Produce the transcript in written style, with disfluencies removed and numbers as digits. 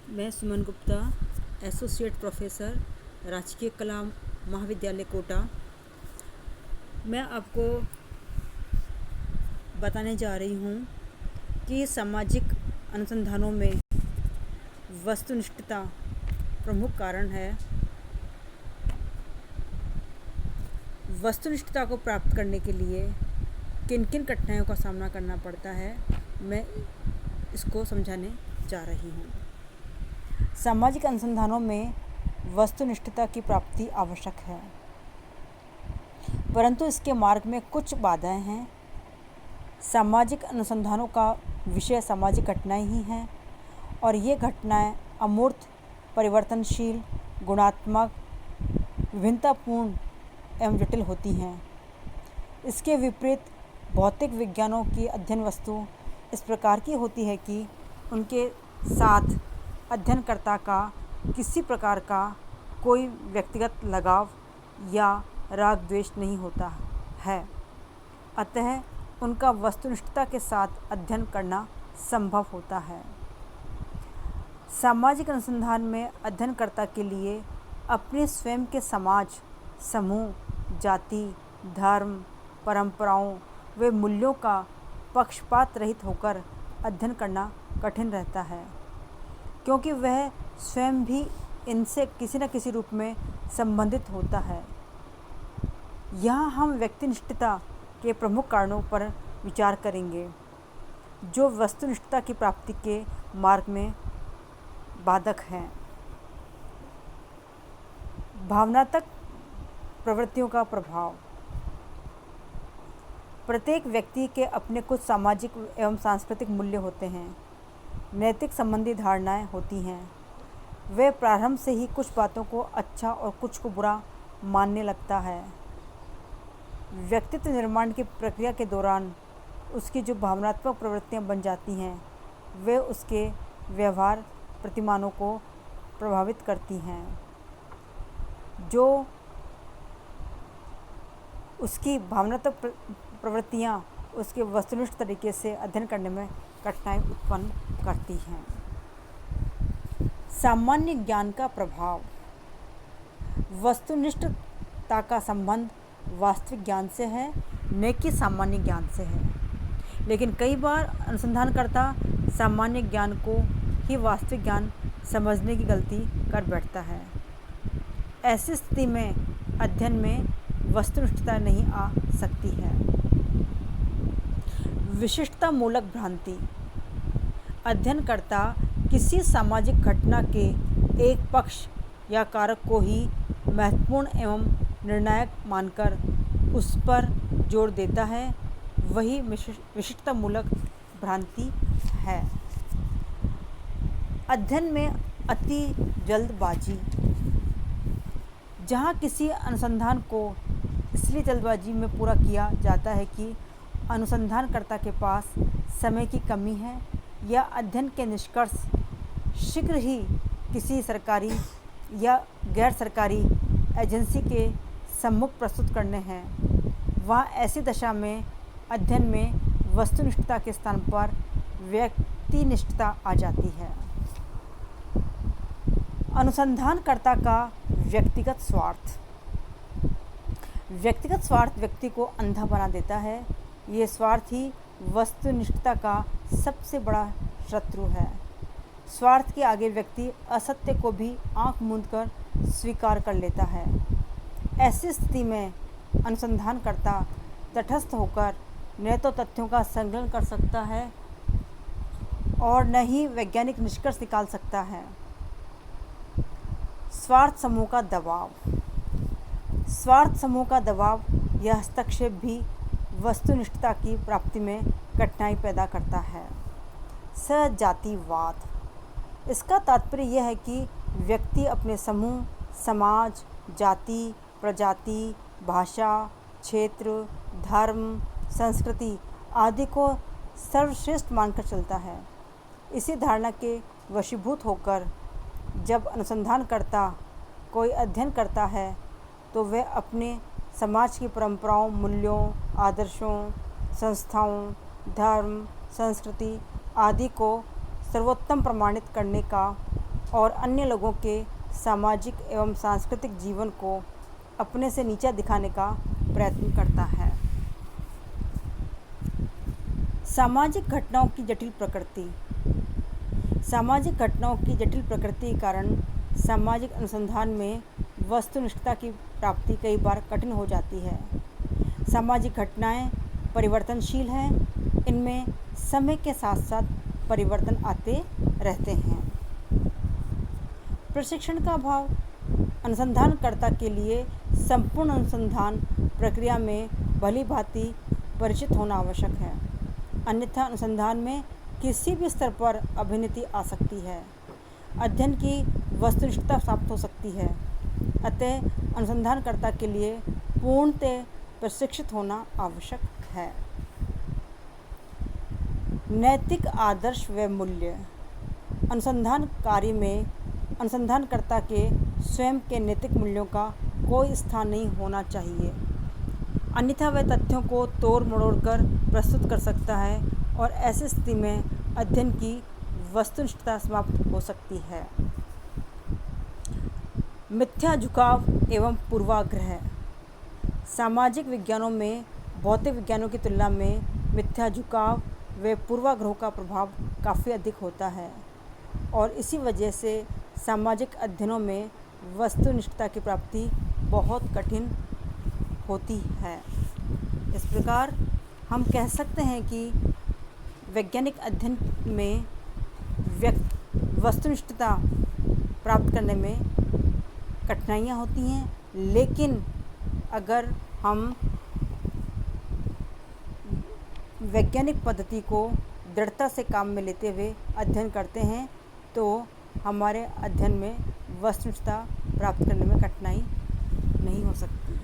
मैं Suman Gupta, associate professor, राजकीय कला महाविद्यालय कोटा। मैं आपको बताने जा रही हूँ कि सामाजिक अनुसंधानों में वस्तुनिष्ठता प्रमुख कारण है। वस्तुनिष्ठता को प्राप्त करने के लिए किन किन कठिनाइयों का सामना करना पड़ता है, मैं इसको समझाने जा रही हूँ। सामाजिक अनुसंधानों में वस्तुनिष्ठता की प्राप्ति आवश्यक है, परंतु इसके मार्ग में कुछ बाधाएं हैं। सामाजिक अनुसंधानों का विषय सामाजिक घटनाएं ही हैं और ये घटनाएं अमूर्त, परिवर्तनशील, गुणात्मक, विभिन्नतापूर्ण एवं जटिल होती हैं। इसके विपरीत भौतिक विज्ञानों की अध्ययन वस्तु इस प्रकार की होती है कि उनके साथ अध्ययनकर्ता का किसी प्रकार का कोई व्यक्तिगत लगाव या राग द्वेष नहीं होता है, अतः उनका वस्तुनिष्ठता के साथ अध्ययन करना संभव होता है। सामाजिक अनुसंधान में अध्ययनकर्ता के लिए अपने स्वयं के समाज, समूह, जाति, धर्म, परंपराओं व मूल्यों का पक्षपात रहित होकर अध्ययन करना कठिन रहता है, क्योंकि वह स्वयं भी इनसे किसी न किसी रूप में संबंधित होता है। यहाँ हम व्यक्तिनिष्ठता के प्रमुख कारणों पर विचार करेंगे जो वस्तुनिष्ठता की प्राप्ति के मार्ग में बाधक हैं। भावनात्मक प्रवृत्तियों का प्रभाव। प्रत्येक व्यक्ति के अपने कुछ सामाजिक एवं सांस्कृतिक मूल्य होते हैं, नैतिक संबंधी धारणाएं होती हैं। वे प्रारंभ से ही कुछ बातों को अच्छा और कुछ को बुरा मानने लगता है। व्यक्तित्व निर्माण की प्रक्रिया के दौरान उसकी जो भावनात्मक प्रवृत्तियां बन जाती हैं, वे उसके व्यवहार प्रतिमानों को प्रभावित करती हैं, जो उसकी भावनात्मक प्रवृत्तियां उसके वस्तुनिष्ठ तरीके से अध्ययन करने में कठिनाई उत्पन्न करती हैं। सामान्य ज्ञान का प्रभाव। वस्तुनिष्ठता का संबंध वास्तविक ज्ञान से है, न कि सामान्य ज्ञान से है। लेकिन कई बार अनुसंधानकर्ता सामान्य ज्ञान को ही वास्तविक ज्ञान समझने की गलती कर बैठता है। ऐसी स्थिति में अध्ययन में वस्तुनिष्ठता नहीं आ सकती है। विशिष्टता मूलक भ्रांति। अध्ययनकर्ता किसी सामाजिक घटना के एक पक्ष या कारक को ही महत्वपूर्ण एवं निर्णायक मानकर उस पर जोर देता है, वही विशिष्टता मूलक भ्रांति है। अध्ययन में अति जल्दबाजी। जहाँ किसी अनुसंधान को इसलिए जल्दबाजी में पूरा किया जाता है कि अनुसंधानकर्ता के पास समय की कमी है या अध्ययन के निष्कर्ष शीघ्र ही किसी सरकारी या गैर सरकारी एजेंसी के सम्मुख प्रस्तुत करने हैं, वहाँ ऐसी दशा में अध्ययन में वस्तुनिष्ठता के स्थान पर व्यक्तिनिष्ठता आ जाती है। अनुसंधानकर्ता का व्यक्तिगत स्वार्थ। व्यक्तिगत स्वार्थ व्यक्ति को अंधा बना देता है। ये स्वार्थ ही वस्तुनिष्ठता का सबसे बड़ा शत्रु है। स्वार्थ के आगे व्यक्ति असत्य को भी आंख मूंदकर स्वीकार कर लेता है। ऐसी स्थिति में अनुसंधानकर्ता तटस्थ होकर न तो तथ्यों का संकलन कर सकता है और न ही वैज्ञानिक निष्कर्ष निकाल सकता है। स्वार्थ समूह का दबाव। स्वार्थ समूह का दबाव या हस्तक्षेप भी वस्तुनिष्ठता की प्राप्ति में कठिनाई पैदा करता है। सजातिवाद। इसका तात्पर्य यह है कि व्यक्ति अपने समूह, समाज, जाति, प्रजाति, भाषा, क्षेत्र, धर्म, संस्कृति आदि को सर्वश्रेष्ठ मानकर चलता है। इसी धारणा के वशीभूत होकर जब अनुसंधानकर्ता कोई अध्ययन करता है तो वह अपने समाज की परंपराओं, मूल्यों, आदर्शों, संस्थाओं, धर्म, संस्कृति आदि को सर्वोत्तम प्रमाणित करने का और अन्य लोगों के सामाजिक एवं सांस्कृतिक जीवन को अपने से नीचा दिखाने का प्रयत्न करता है। सामाजिक घटनाओं की जटिल प्रकृति। सामाजिक घटनाओं की जटिल प्रकृति के कारण सामाजिक अनुसंधान में वस्तुनिष्ठता की प्राप्ति कई बार कठिन हो जाती है। सामाजिक घटनाएं परिवर्तनशील हैं, इनमें समय के साथ साथ परिवर्तन आते रहते हैं। प्रशिक्षण का अभाव। अनुसंधानकर्ता के लिए संपूर्ण अनुसंधान प्रक्रिया में भली भांति परिचित होना आवश्यक है, अन्यथा अनुसंधान में किसी भी स्तर पर अभिन्नति आ सकती है, अध्ययन की वस्तुनिष्ठता समाप्त हो सकती है। अतः अनुसंधानकर्ता के लिए पूर्णतः प्रशिक्षित होना आवश्यक है। नैतिक आदर्श व मूल्य। अनुसंधान कार्य में अनुसंधानकर्ता के स्वयं के नैतिक मूल्यों का कोई स्थान नहीं होना चाहिए, अन्यथा वह तथ्यों को तोड़ मरोड़ कर प्रस्तुत कर सकता है और ऐसी स्थिति में अध्ययन की वस्तुनिष्ठता समाप्त हो सकती है। मिथ्या झुकाव एवं पूर्वाग्रह। सामाजिक विज्ञानों में भौतिक विज्ञानों की तुलना में मिथ्या झुकाव व पूर्वाग्रहों का प्रभाव काफ़ी अधिक होता है और इसी वजह से सामाजिक अध्ययनों में वस्तुनिष्ठता की प्राप्ति बहुत कठिन होती है। इस प्रकार हम कह सकते हैं कि वैज्ञानिक अध्ययन में वस्तुनिष्ठता प्राप्त करने में कठिनाइयाँ होती हैं, लेकिन अगर हम वैज्ञानिक पद्धति को दृढ़ता से काम में लेते हुए अध्ययन करते हैं तो हमारे अध्ययन में वस्तुनिष्ठता प्राप्त करने में कठिनाई नहीं हो सकती।